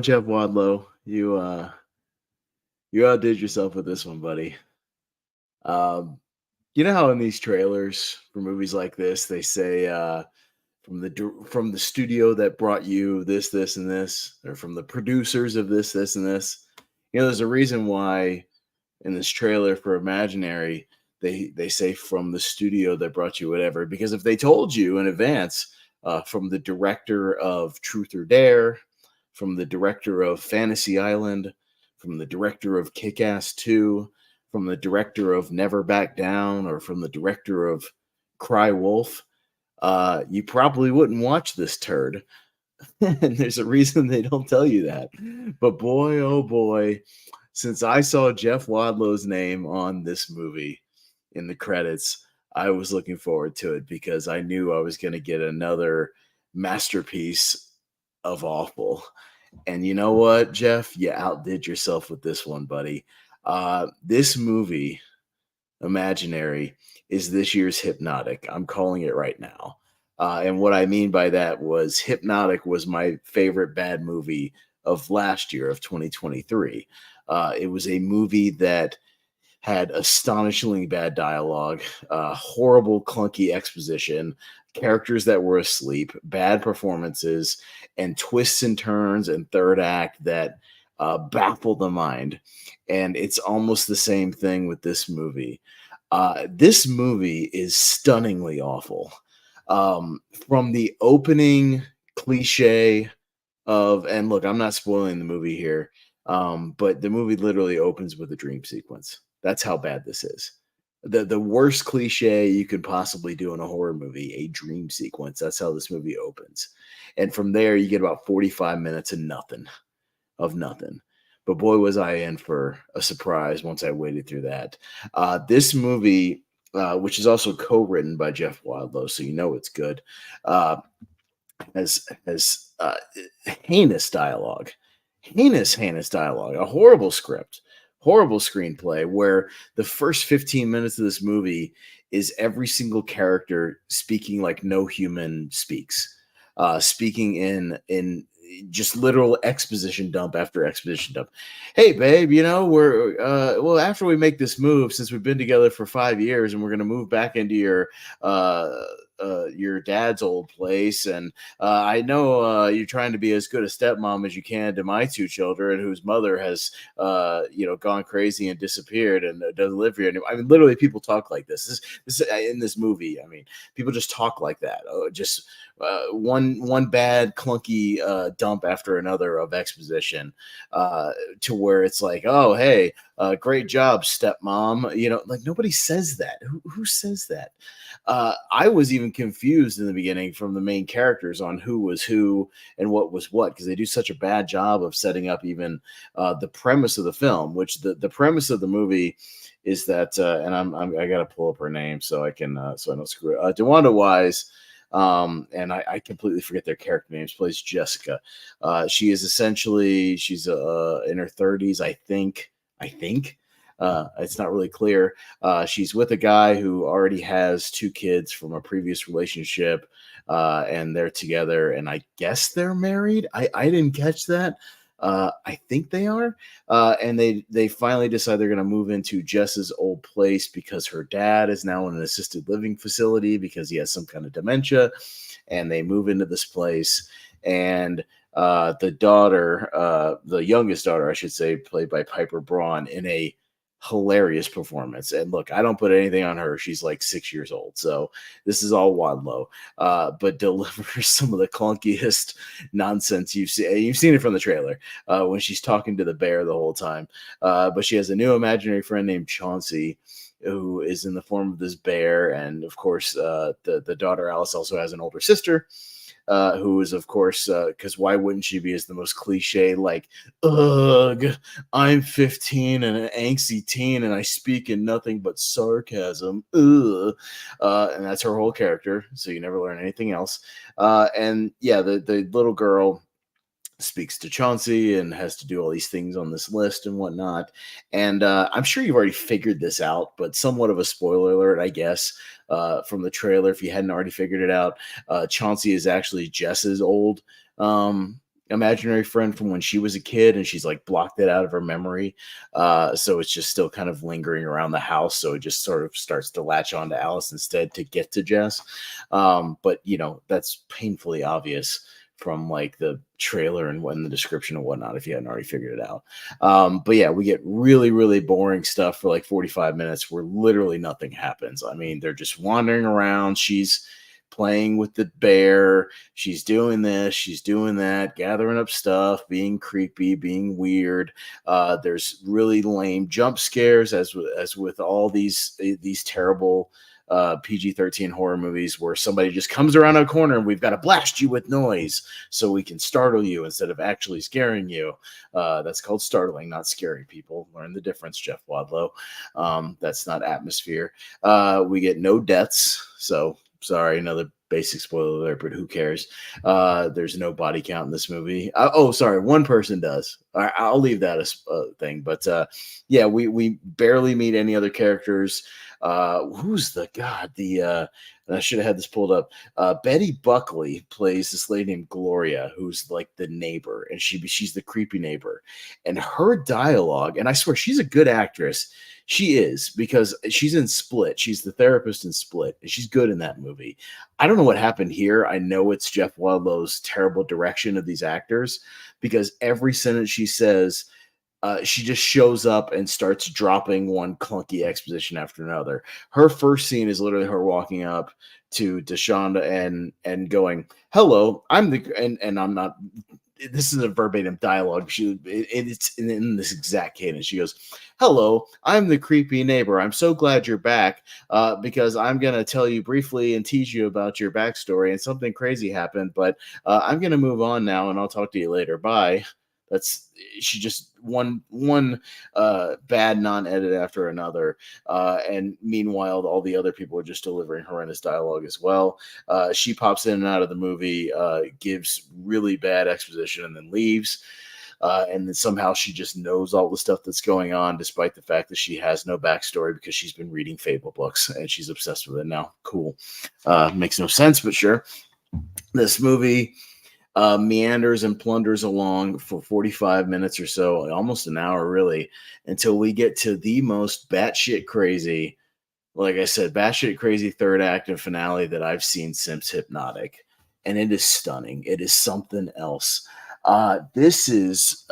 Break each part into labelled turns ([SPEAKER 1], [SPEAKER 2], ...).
[SPEAKER 1] Jeff Wadlow, you outdid yourself with this one, buddy. Um, you know how in these trailers for movies like this, they say from the studio that brought you this, this, and this, or from the producers of this, this, and this. There's a reason why in this trailer for Imaginary, they say from the studio that brought you whatever. Because if they told you in advance, from the director of Truth or Dare, from the director of Fantasy Island, from the director of Kick Ass 2, from the director of Never Back Down, or from the director of Cry Wolf, you probably wouldn't watch this turd. And there's a reason they don't tell you that. But boy, oh boy, since I saw Jeff Wadlow's name on this movie in the credits, I was looking forward to it because I knew I was going to get another masterpiece of awful. And you know what, Jeff? You outdid yourself with this one, buddy. This movie, Imaginary, is this year's Hypnotic. I'm calling it right now. And what I mean by that was Hypnotic was my favorite bad movie of last year, of 2023. It was a movie that had astonishingly bad dialogue, horrible, clunky exposition, characters that were asleep, bad performances, and twists and turns and third act that baffled the mind. And it's almost the same thing with this movie. This movie is stunningly awful. From the opening cliche of, and look, I'm not spoiling the movie here, but the movie literally opens with a dream sequence. That's how bad this is. The worst cliche you could possibly do in a horror movie, a dream sequence. That's how this movie opens. And from there, you get about 45 minutes of nothing. But boy, was I in for a surprise once I waded through that. This movie, which is also co-written by Jeff Wadlow, so you know it's good, has heinous dialogue, heinous dialogue, a horrible script, horrible screenplay, where the first 15 minutes of this movie is every single character speaking like no human speaks, speaking in just literal exposition dump after exposition dump. Hey, babe, we're well, after we make this move, since we've been together for 5 years, and we're going to move back into your dad's old place, and I know you're trying to be as good a stepmom as you can to my two children, whose mother has gone crazy and disappeared and doesn't live here anymore. I mean, literally, people talk like this in this movie. I mean, people just talk like that. Just one bad clunky dump after another of exposition, to where it's like, oh, hey, great job, stepmom. Like, nobody says that. Who says that? I was even confused in the beginning from the main characters on who was who and what was what, because they do such a bad job of setting up even the premise of the film, which the premise of the movie is that, and I got to pull up her name so I can so I don't screw it. DeWanda Wise, and I completely forget their character names, plays Jessica. She is essentially, she's in her 30s, I think. It's not really clear. She's with a guy who already has two kids from a previous relationship, and they're together, and I guess they're married. I didn't catch that. I think they are, and they finally decide they're going to move into Jess's old place because her dad is now in an assisted living facility because he has some kind of dementia, and they move into this place. And the daughter, the youngest daughter, I should say, played by Piper Braun, in a hilarious performance. And look, I don't put anything on her. She's like 6 years old. So this is all Wadlow, but delivers some of the clunkiest nonsense you've seen. You've seen it from the trailer when she's talking to the bear the whole time. But she has a new imaginary friend named Chauncey, who is in the form of this bear. And of course, the daughter Alice also has an older sister, who is, of course, because why wouldn't she be, as the most cliche, like, ugh, I'm 15 and an angsty teen and I speak in nothing but sarcasm. Ugh. And that's her whole character. So you never learn anything else. And yeah, the little girl speaks to Chauncey and has to do all these things on this list and whatnot. And I'm sure you've already figured this out, but somewhat of a spoiler alert, I guess, from the trailer. If you hadn't already figured it out, Chauncey is actually Jess's old um, imaginary friend from when she was a kid, and she's like blocked it out of her memory. So it's just still kind of lingering around the house. So it just sort of starts to latch on to Alice instead to get to Jess. But that's painfully obvious from like the trailer and when the description and whatnot, if you hadn't already figured it out. But yeah, we get really, really boring stuff for like 45 minutes where literally nothing happens. I mean, they're just wandering around. She's playing with the bear. She's doing this, she's doing that, gathering up stuff, being creepy, being weird. There's really lame jump scares, as with all these terrible PG-13 horror movies where somebody just comes around a corner and we've got to blast you with noise so we can startle you instead of actually scaring you. That's called startling, not scary. People learn the difference, Jeff Wadlow. That's not atmosphere. We get no deaths, so sorry, another basic spoiler alert, but who cares? There's no body count in this movie. Oh, sorry, one person does. I'll leave that as a thing. But yeah, we barely meet any other characters. Who's the god? And I should have had this pulled up. Betty Buckley plays this lady named Gloria, who's like the neighbor, and she's the creepy neighbor. And her dialogue, and I swear she's a good actress. She is, because she's in Split. She's the therapist in Split, and she's good in that movie. I don't know what happened here. I know it's Jeff Wadlow's terrible direction of these actors, because every sentence she says, she just shows up and starts dropping one clunky exposition after another. Her first scene is literally her walking up to Deshonda and going, "Hello, I'm the," and I'm not. This is a verbatim dialogue. It's in this exact cadence. She goes, "Hello, I'm the creepy neighbor. I'm so glad you're back, because I'm gonna tell you briefly and tease you about your backstory, and something crazy happened. But I'm gonna move on now, and I'll talk to you later. Bye." That's She just one bad non-edit after another, and meanwhile all the other people are just delivering horrendous dialogue as well. She pops in and out of the movie, gives really bad exposition, and then leaves. And then somehow she just knows all the stuff that's going on, despite the fact that she has no backstory because she's been reading Fable books and she's obsessed with it now. Cool. Makes no sense, but sure. This movie meanders and plunders along for 45 minutes or so, almost an hour, really, until we get to the most batshit crazy, like I said, batshit crazy third act and finale that I've seen since Hypnotic. And it is stunning. It is something else. This is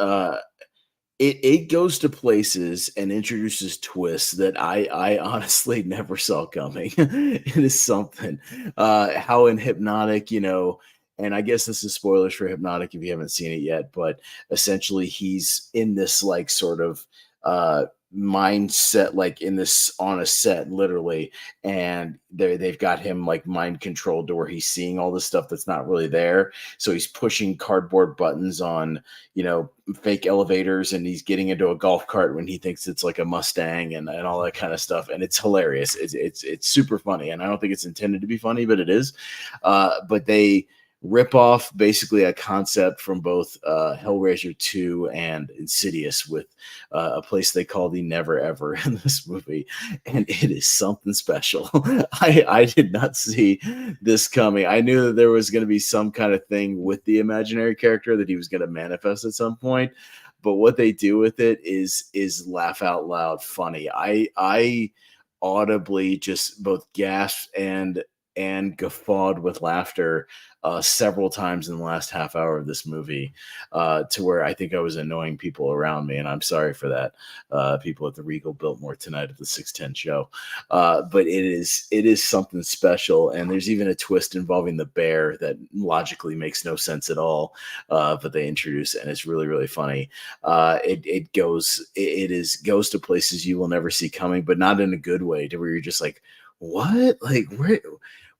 [SPEAKER 1] it goes to places and introduces twists that I honestly never saw coming. It is something. How in Hypnotic, and I guess this is spoilers for Hypnotic if you haven't seen it yet, but essentially he's in this like sort of mindset, like in this on a set literally, and they've got him like mind controlled to where he's seeing all this stuff that's not really there. So he's pushing cardboard buttons on fake elevators, and he's getting into a golf cart when he thinks it's like a Mustang, and all that kind of stuff. And it's hilarious. It's super funny, and I don't think it's intended to be funny, but it is. But they rip off basically a concept from both Hellraiser 2 and Insidious, with a place they call the Never Ever in this movie. And it is something special. I did not see this coming. I knew that there was going to be some kind of thing with the imaginary character that he was going to manifest at some point. But what they do with it is laugh out loud funny. I audibly just both gasped and guffawed with laughter several times in the last half hour of this movie, to where I think I was annoying people around me, and I'm sorry for that. People at the Regal Biltmore tonight at the 610 show, but it is something special, and there's even a twist involving the bear that logically makes no sense at all, but they introduce it, and it's really, really funny. It goes to places you will never see coming, but not in a good way, to where you're just like, what? Like,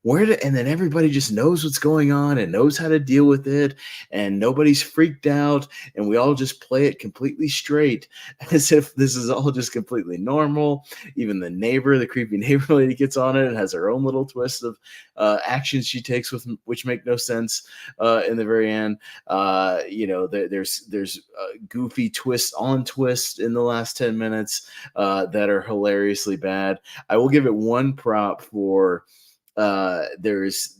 [SPEAKER 1] and then everybody just knows what's going on and knows how to deal with it, and nobody's freaked out, and we all just play it completely straight as if this is all just completely normal. Even the neighbor, the creepy neighbor lady, gets on it and has her own little twist of actions she takes with which make no sense in the very end. There's goofy twists on twists in the last 10 minutes that are hilariously bad. I will give it one prop for there's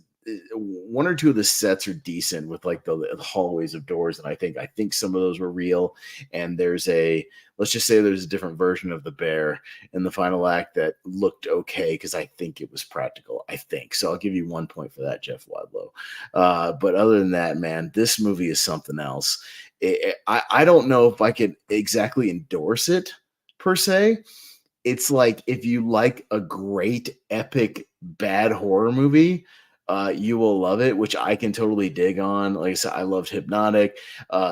[SPEAKER 1] one or two of the sets are decent with like the hallways of doors, and I think some of those were real. And let's just say there's a different version of the bear in the final act that looked okay because I think it was practical. I think so. I'll give you 1 point for that, Jeff Wadlow. But other than that, man, this movie is something else. I don't know if I could exactly endorse it per se. It's like if you like a great epic bad horror movie, you will love it, which I can totally dig on. Like I said, I loved Hypnotic.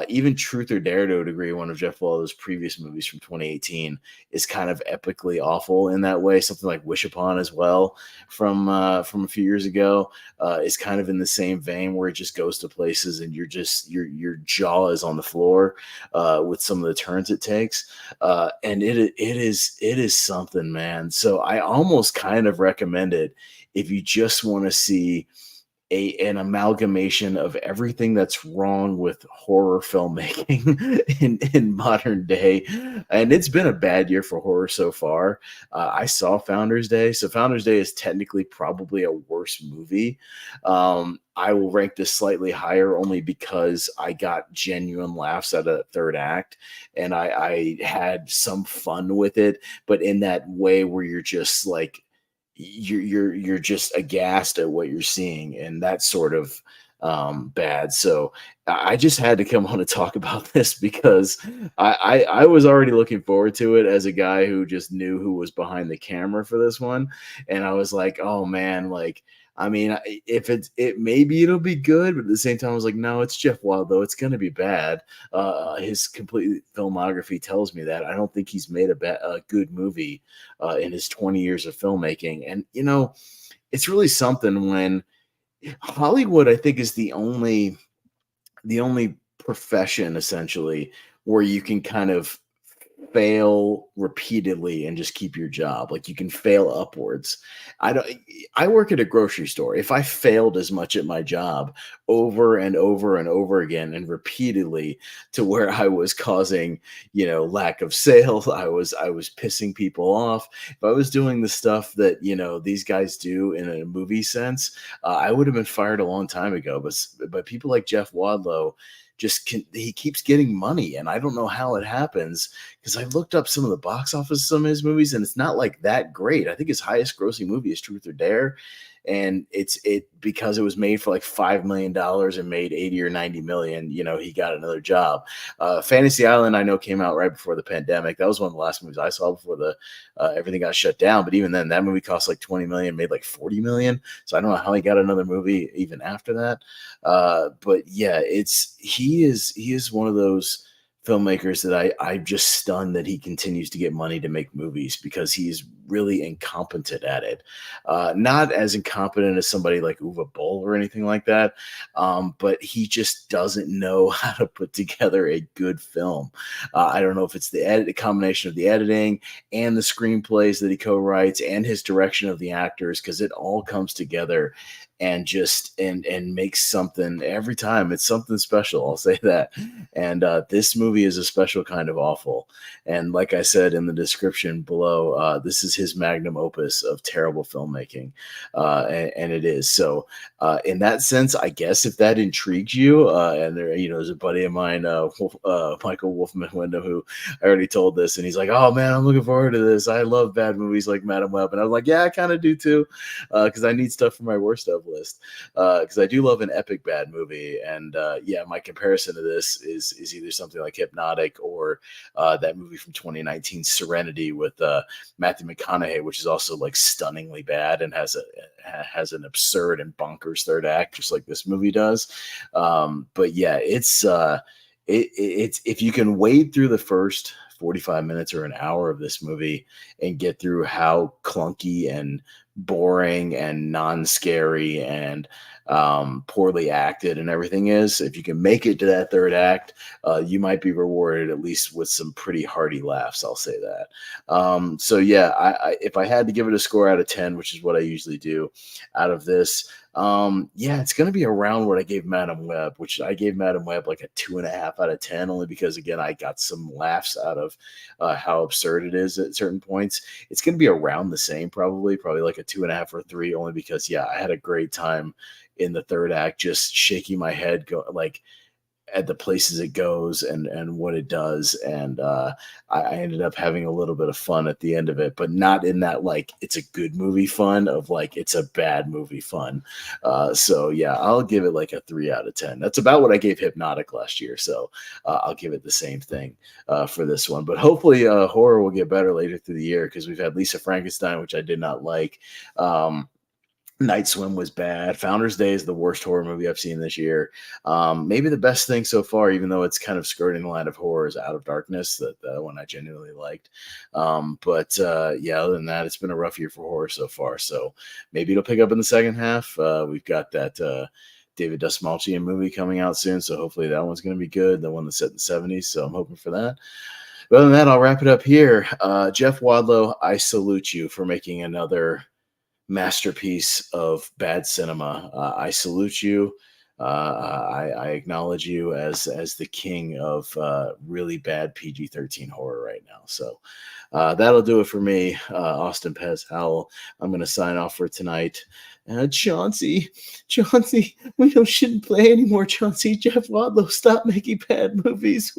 [SPEAKER 1] Even Truth or Dare to a degree, one of Jeff Lawler's previous movies from 2018, is kind of epically awful in that way. Something like Wish Upon as well from a few years ago is kind of in the same vein where it just goes to places and your jaw is on the floor with some of the turns it takes. And it is something, man. So I almost kind of recommend it if you just want to see an amalgamation of everything that's wrong with horror filmmaking in modern day. And it's been a bad year for horror so far. I saw Founders Day. So Founders Day is technically probably a worse movie. I will rank this slightly higher only because I got genuine laughs at a third act, and I had some fun with it, but in that way where you're just like, you're just aghast at what you're seeing, and that's sort of bad. So I just had to come on to talk about this because I was already looking forward to it as a guy who just knew who was behind the camera for this one, and I was like, oh man, like. I mean, if maybe it'll be good, but at the same time, I was like, no, it's Jeff Wild, though. It's going to be bad. His complete filmography tells me that. I don't think he's made a good movie in his 20 years of filmmaking. And, it's really something when Hollywood, I think, is the only profession essentially where you can kind of fail repeatedly and just keep your job. Like you can fail upwards. I work at a grocery store. If I failed as much at my job over and over and over again and repeatedly to where I was causing, lack of sales, I was pissing people off. If I was doing the stuff that, these guys do in a movie sense, I would have been fired a long time ago. But people like Jeff Wadlow he keeps getting money, and I don't know how it happens because I looked up some of the box office of some of his movies, and it's not like that great. I think his highest grossing movie is Truth or Dare, and it because it was made for like $5 million and made 80 or 90 million. He got another job. Fantasy Island, I know, came out right before the pandemic. That was one of the last movies I saw before the everything got shut down. But even then, that movie cost like 20 million, made like 40 million. So I don't know how he got another movie even after that. But yeah, he is one of those filmmakers that I'm just stunned that he continues to get money to make movies because he's really incompetent at it. Not as incompetent as somebody like Uwe Boll or anything like that, but he just doesn't know how to put together a good film. I don't know if it's the combination of the editing and the screenplays that he co-writes and his direction of the actors, because it all comes together and just and makes something every time. It's something special, I'll say that. And this movie is a special kind of awful. And like I said in the description below, this is his magnum opus of terrible filmmaking, and it is. So in that sense, I guess if that intrigues you, and there's a buddy of mine, Michael Wolfman Wyndham, who I already told this, and he's like, "Oh man, I'm looking forward to this. I love bad movies like Madam Web," and I was like, "Yeah, I kind of do too," because I need stuff for my worst of list. Because I do love an epic bad movie, and yeah, my comparison to this is either something like Hypnotic or that movie from 2019, Serenity, with Matthew McConaughey, which is also like stunningly bad and has an absurd and bonkers third act, just like this movie does. But yeah, it's if you can wade through the first 45 minutes or an hour of this movie and get through how clunky and boring and non-scary and poorly acted and everything is. If you can make it to that third act, you might be rewarded at least with some pretty hearty laughs. I'll say that. So yeah, if I had to give it a score out of 10, which is what I usually do out of this, yeah, it's going to be around what I gave Madam Web, which I gave Madam Web like a 2.5 out of 10, only because again, I got some laughs out of how absurd it is at certain points. It's going to be around the same, probably like a 2.5 or 3, only because, yeah, I had a great time in the third act, just shaking my head, go like at the places it goes and what it does. And I ended up having a little bit of fun at the end of it, but not in that like it's a good movie fun of like it's a bad movie fun. So yeah, I'll give it like a 3 out of 10. That's about what I gave Hypnotic last year. So I'll give it the same thing for this one. But hopefully horror will get better later through the year, because we've had Lisa Frankenstein, which I did not like. Night Swim was bad. Founders Day is the worst horror movie I've seen this year. Maybe the best thing so far, even though it's kind of skirting the line of horror, is Out of Darkness. That one I genuinely liked. But yeah, other than that, it's been a rough year for horror so far. So maybe it'll pick up in the second half. We've got that David Dastmalchian movie coming out soon, so hopefully that one's going to be good. The one that's set in the 70s, so I'm hoping for that. But other than that, I'll wrap it up here. Jeff Wadlow, I salute you for making another masterpiece of bad cinema. I salute you. I acknowledge you as the king of really bad PG-13 horror right now. So that'll do it for me, Austin Pez Howell. I'm going to sign off for tonight. Chauncey, we shouldn't play anymore. Chauncey, Jeff Wadlow, stop making bad movies.